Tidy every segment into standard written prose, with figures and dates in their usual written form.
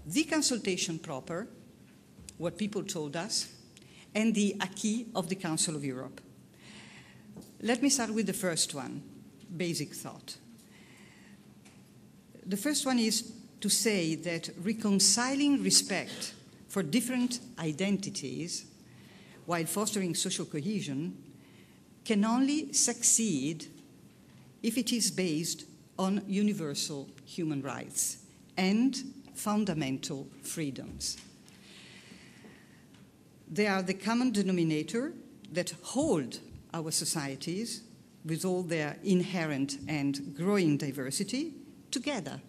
the consultation proper, what people told us, and the acquis of the Council of Europe. Let me start with the first one, basic thought. The first one is to say that reconciling respect for different identities while fostering social cohesion can only succeed if it is based on universal human rights and fundamental freedoms. They are the common denominator that hold our societies, with all their inherent and growing diversity, together.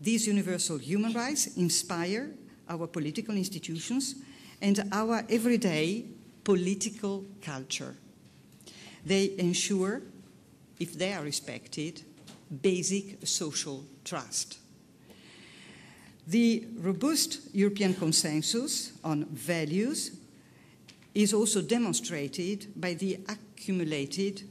These universal human rights inspire our political institutions and our everyday political culture. They ensure, if they are respected, basic social trust. The robust European consensus on values is also demonstrated by the accumulated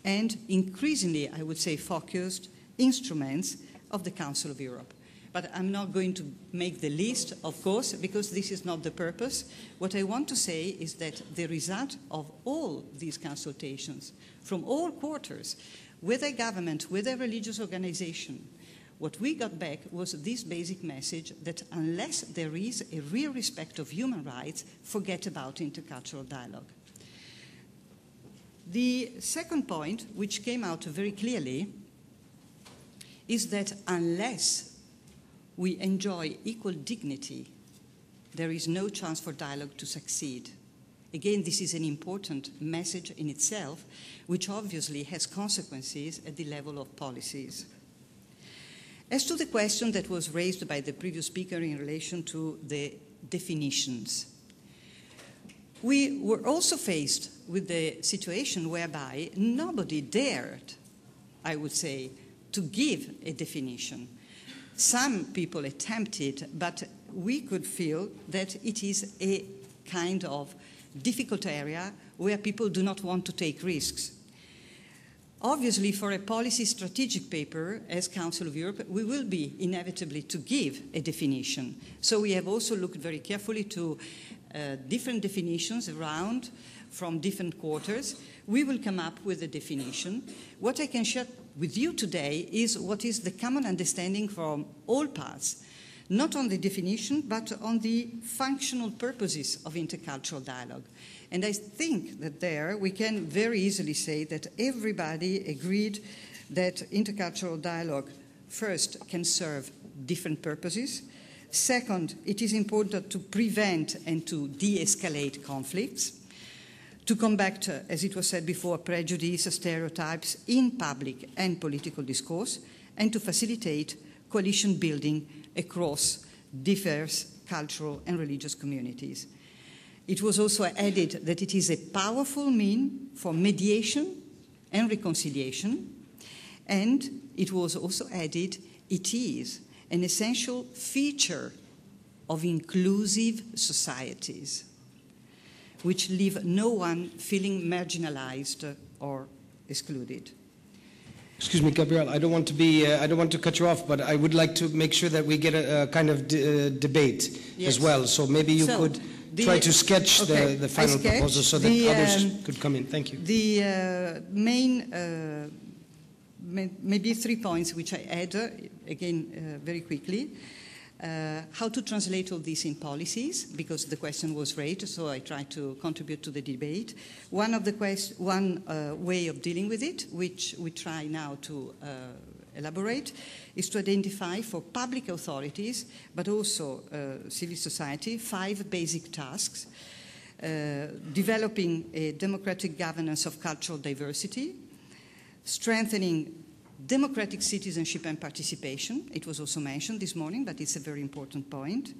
and increasingly, I would say, focused instruments of the Council of Europe. But I'm not going to make the list, of course, because this is not the purpose. What I want to say is that the result of all these consultations from all quarters, with a government, with a religious organization, what we got back was this basic message that unless there is a real respect of human rights, forget about intercultural dialogue. The second point, which came out very clearly, is that unless we enjoy equal dignity, there is no chance for dialogue to succeed. Again, this is an important message in itself, which obviously has consequences at the level of policies. As to the question that was raised by the previous speaker in relation to the definitions, we were also faced with the situation whereby nobody dared, I would say, to give a definition. Some people attempted, but we could feel that it is a kind of difficult area where people do not want to take risks. Obviously, for a policy strategic paper as Council of Europe, we will be inevitably to give a definition. So we have also looked very carefully to different definitions around from different quarters. We will come up with a definition. What I can share with you today is what is the common understanding from all parts, not on the definition, but on the functional purposes of intercultural dialogue. And I think that there we can very easily say that everybody agreed that intercultural dialogue, first, can serve different purposes. Second, it is important to prevent and to de-escalate conflicts, to combat, as it was said before, prejudice, stereotypes in public and political discourse, and to facilitate coalition building across diverse cultural and religious communities. It was also added that it is a powerful means for mediation and reconciliation, and it was also added it is an essential feature of inclusive societies, which leave no one feeling marginalized or excluded. Excuse me, Gabrielle, I don't want to cut you off, but I would like to make sure that we get a kind of debate as well. So maybe you could try to sketch the final proposal so that others could come in. Thank you. The main, maybe 3 points which I add, again, very quickly. How to translate all this in policies, because the question was raised, so I try to contribute to the debate. One way of dealing with it, which we try now to elaborate, is to identify for public authorities, but also civil society, 5 basic tasks. Developing a democratic governance of cultural diversity, strengthening democratic citizenship and participation, it was also mentioned this morning, but it's a very important point.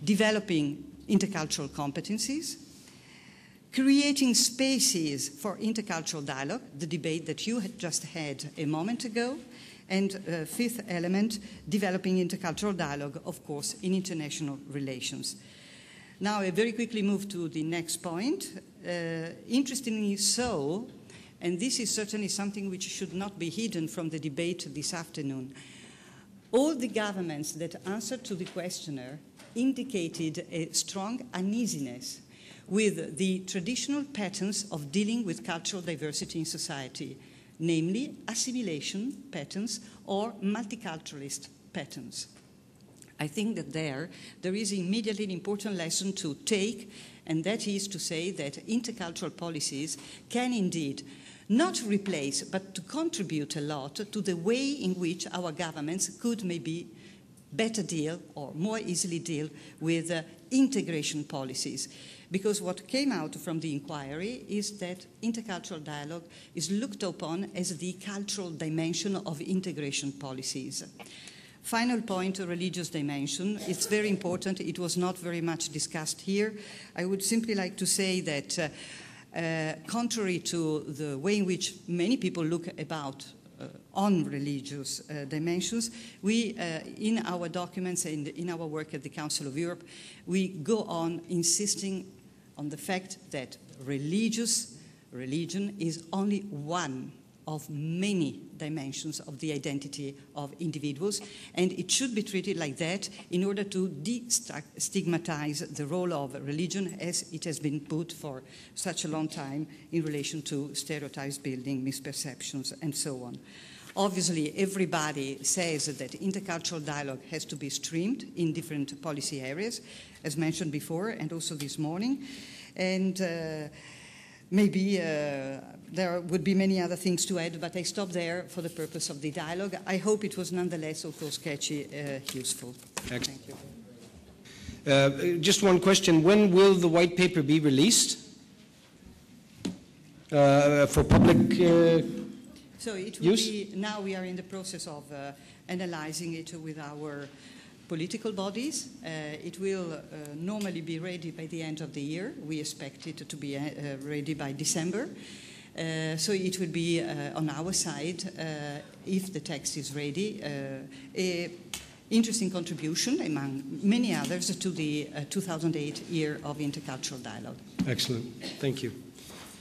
Developing intercultural competencies, creating spaces for intercultural dialogue, the debate that you had just had a moment ago, and 5th element, developing intercultural dialogue, of course, in international relations. Now I very quickly move to the next point. Interestingly so, and this is certainly something which should not be hidden from the debate this afternoon, All the governments that answered to the questionnaire indicated a strong uneasiness with the traditional patterns of dealing with cultural diversity in society, namely assimilation patterns or multiculturalist patterns. I think that there is immediately an important lesson to take, and that is to say that intercultural policies can indeed not replace, but to contribute a lot to the way in which our governments could maybe better deal or more easily deal with integration policies. Because what came out from the inquiry is that intercultural dialogue is looked upon as the cultural dimension of integration policies. Final point, religious dimension. It's very important. It was not very much discussed here. I would simply like to say that contrary to the way in which many people look about on religious dimensions, we, in our documents and in our work at the Council of Europe, we go on insisting on the fact that religion is only one of many dimensions of the identity of individuals, and it should be treated like that in order to de-stigmatize the role of religion as it has been put for such a long time in relation to stereotypes building, misperceptions, and so on. Obviously, everybody says that intercultural dialogue has to be streamed in different policy areas, as mentioned before, and also this morning. And maybe there would be many other things to add, but I stop there for the purpose of the dialogue. I hope it was nonetheless, although sketchy, useful. Excellent. Thank you. Just one question. When will the white paper be released for public So it will use? be, now we are in the process of analyzing it with our political bodies. It will normally be ready by the end of the year. We expect it to be ready by December. So it will be on our side, if the text is ready, an interesting contribution, among many others, to the 2008 year of intercultural dialogue. Excellent. Thank you.